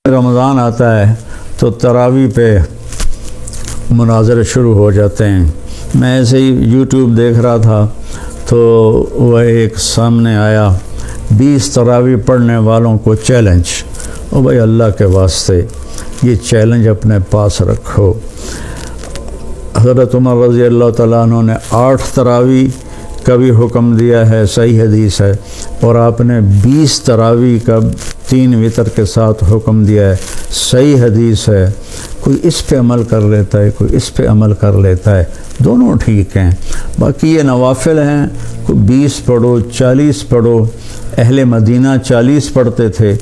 رمضان آتا ہے تو تراویح پہ مناظرے شروع ہو جاتے ہیں۔ میں ایسے ہی یوٹیوب دیکھ رہا تھا تو وہ ایک سامنے آیا 20 تراویح پڑھنے والوں کو چیلنج۔ او بھائی اللہ کے واسطے یہ چیلنج اپنے پاس رکھو۔ حضرت عمر رضی اللہ تعالیٰ عنہ نے 8 تراویح کا بھی حکم دیا ہے، صحیح حدیث ہے، اور آپ نے 20 تراویح کا 3 وتر کے ساتھ حکم دیا ہے، صحیح حدیث ہے۔ کوئی اس پہ عمل کر لیتا ہے، کوئی اس پہ عمل کر لیتا ہے، دونوں ٹھیک ہیں۔ باقی یہ نوافل ہیں، کوئی 20 پڑھو 40 پڑھو، اہل مدینہ 40 پڑھتے تھے۔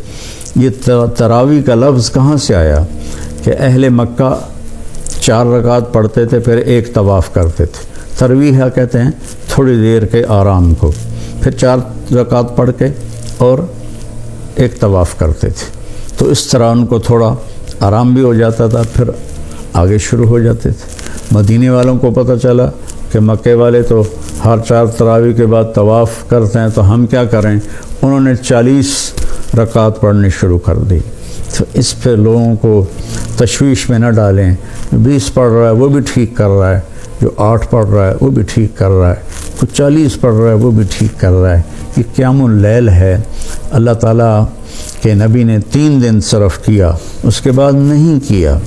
یہ تراویح کا لفظ کہاں سے آیا کہ اہل مکہ 4 رکعت پڑھتے تھے، پھر 1 طواف کرتے تھے۔ ترویح کہتے ہیں تھوڑی دیر کے آرام کو، پھر 4 رکعت پڑھ کے اور 1 طواف کرتے تھے، تو اس طرح ان کو تھوڑا آرام بھی ہو جاتا تھا، پھر آگے شروع ہو جاتے تھے۔ مدینے والوں کو پتہ چلا کہ مکے والے تو ہر 4 تراویح کے بعد طواف کرتے ہیں، تو ہم کیا کریں؟ انہوں نے 40 رکعت پڑھنی شروع کر دی۔ تو اس پہ لوگوں کو تشویش میں نہ ڈالیں۔ 20 پڑھ رہا ہے وہ بھی ٹھیک کر رہا ہے، جو 8 پڑھ رہا ہے وہ بھی ٹھیک کر رہا ہے، جو 40 پڑھ رہا ہے وہ بھی ٹھیک کر رہا ہے۔ یہ قیام اللیل ہے، اللہ تعالیٰ کے نبی نے 3 دن صرف کیا، اس کے بعد نہیں کیا،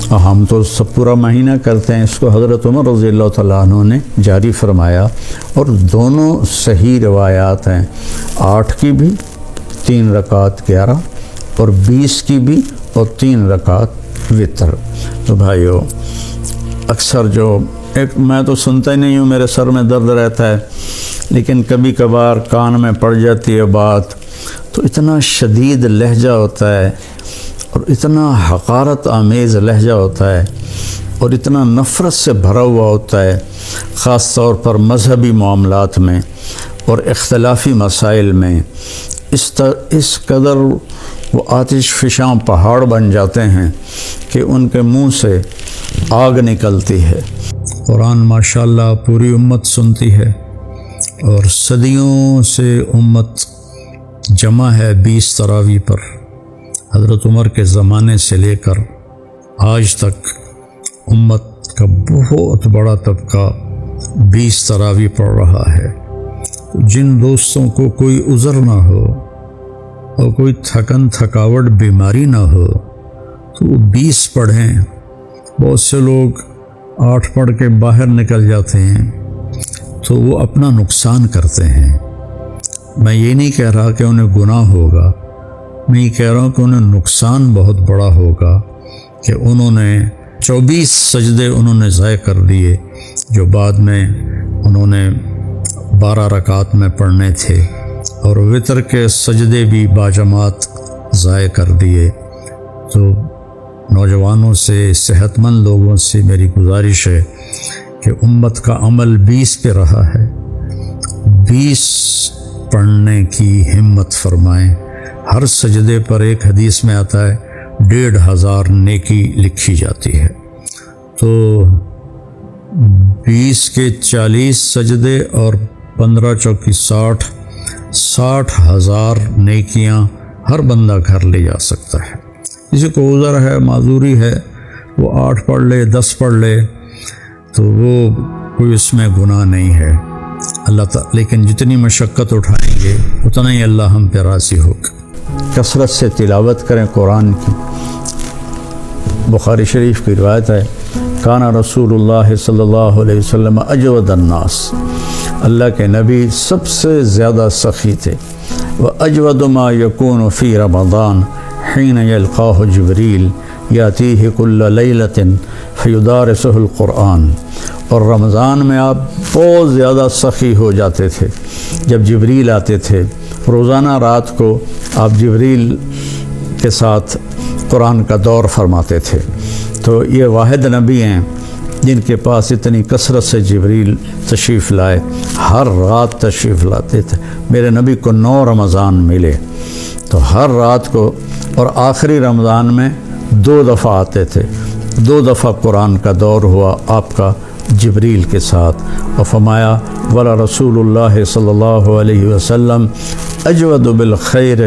اور ہم تو سب پورا مہینہ کرتے ہیں۔ اس کو حضرت عمر رضی اللہ تعالیٰ عنہ نے جاری فرمایا، اور دونوں صحیح روایات ہیں، 8 کی بھی 3 رکعت 11، اور 20 کی بھی اور 3 رکعت وتر۔ تو بھائیو، اکثر جو میں تو سنتا ہی نہیں ہوں، میرے سر میں درد رہتا ہے، لیکن کبھی کبھار کان میں پڑ جاتی ہے بات، تو اتنا شدید لہجہ ہوتا ہے، اور اتنا حقارت آمیز لہجہ ہوتا ہے، اور اتنا نفرت سے بھرا ہوا ہوتا ہے، خاص طور پر مذہبی معاملات میں اور اختلافی مسائل میں۔ اس قدر وہ آتش فشاں پہاڑ بن جاتے ہیں کہ ان کے منہ سے آگ نکلتی ہے۔ قرآن ماشاءاللہ پوری امت سنتی ہے، اور صدیوں سے امت جمع ہے 20 تراویح پر۔ حضرت عمر کے زمانے سے لے کر آج تک امت کا بہت بڑا طبقہ 20 تراویح پڑھ رہا ہے۔ جن دوستوں کو کوئی عذر نہ ہو اور کوئی تھکاوٹ بیماری نہ ہو تو وہ 20 پڑھیں۔ بہت سے لوگ 8 پڑھ کے باہر نکل جاتے ہیں تو وہ اپنا نقصان کرتے ہیں۔ میں یہ نہیں کہہ رہا کہ انہیں گناہ ہوگا، میں یہ کہہ رہا ہوں کہ انہیں نقصان بہت بڑا ہوگا کہ انہوں نے 24 سجدے انہوں نے ضائع کر دیے، جو بعد میں انہوں نے 12 رکعت میں پڑھنے تھے، اور وتر کے سجدے بھی باجماعت ضائع کر دیے۔ تو نوجوانوں سے، صحت مند لوگوں سے میری گزارش ہے کہ امت کا عمل 20 پہ رہا ہے، 20 پڑھنے کی ہمت فرمائیں۔ ہر سجدے پر ایک حدیث میں آتا ہے 1500 نیکی لکھی جاتی ہے، تو 20 کے 40 سجدے اور 15 چوکی 60,000 نیکیاں ہر بندہ گھر لے جا سکتا ہے۔ کسی کو عذر ہے، معذوری ہے، وہ 8 پڑھ لے، 10 پڑھ لے، تو وہ کوئی اس میں گناہ نہیں ہے اللہ تعالیٰ، لیکن جتنی مشقت اٹھائیں گے اتنا ہی اللہ ہم پہ راضی ہوگا۔ کثرت سے تلاوت کریں قرآن کی۔ بخاری شریف کی روایت ہے، کان رسول اللہ صلی اللہ علیہ وسلم اجود الناس، اللہ کے نبی سب سے زیادہ سخی تھے۔ وَأَجْوَدُ مَا يَكُونُ فِي رَمَضَانَ حِينَ يَلْقَاهُ جِبْرِيلُ يَأْتِيهِ كُلَّ لَيْلَةٍ فَيُدَارِسُهُ الْقُرْآنَ، اور رمضان میں آپ بہت زیادہ سخی ہو جاتے تھے جب جبریل آتے تھے۔ روزانہ رات کو آپ جبریل کے ساتھ قرآن کا دور فرماتے تھے۔ تو یہ واحد نبی ہیں جن کے پاس اتنی کثرت سے جبریل تشریف لائے، ہر رات تشریف لاتے تھے۔ میرے نبی کو 9 رمضان ملے، تو ہر رات کو، اور آخری رمضان میں 2 دفعہ آتے تھے، 2 دفعہ قرآن کا دور ہوا آپ کا جبریل کے ساتھ، اور فرمایا وَلَا رسول اللہ صلی اللہ علیہ وسلم اجود بالخیر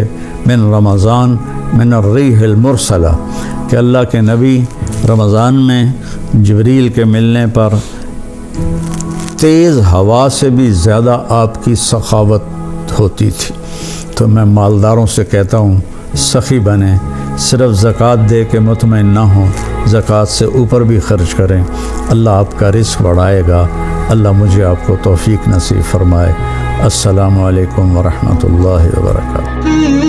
من رمضان من الریح المرسلہ، کہ اللہ کے نبی رمضان میں جبریل کے ملنے پر تیز ہوا سے بھی زیادہ آپ کی سخاوت ہوتی تھی۔ تو میں مالداروں سے کہتا ہوں سخی بنیں، صرف زکوٰۃ دے کے مطمئن نہ ہوں، زکوٰۃ سے اوپر بھی خرچ کریں، اللہ آپ کا رزق بڑھائے گا۔ اللہ مجھے آپ کو توفیق نصیب فرمائے۔ السلام علیکم ورحمۃ اللہ وبرکاتہ۔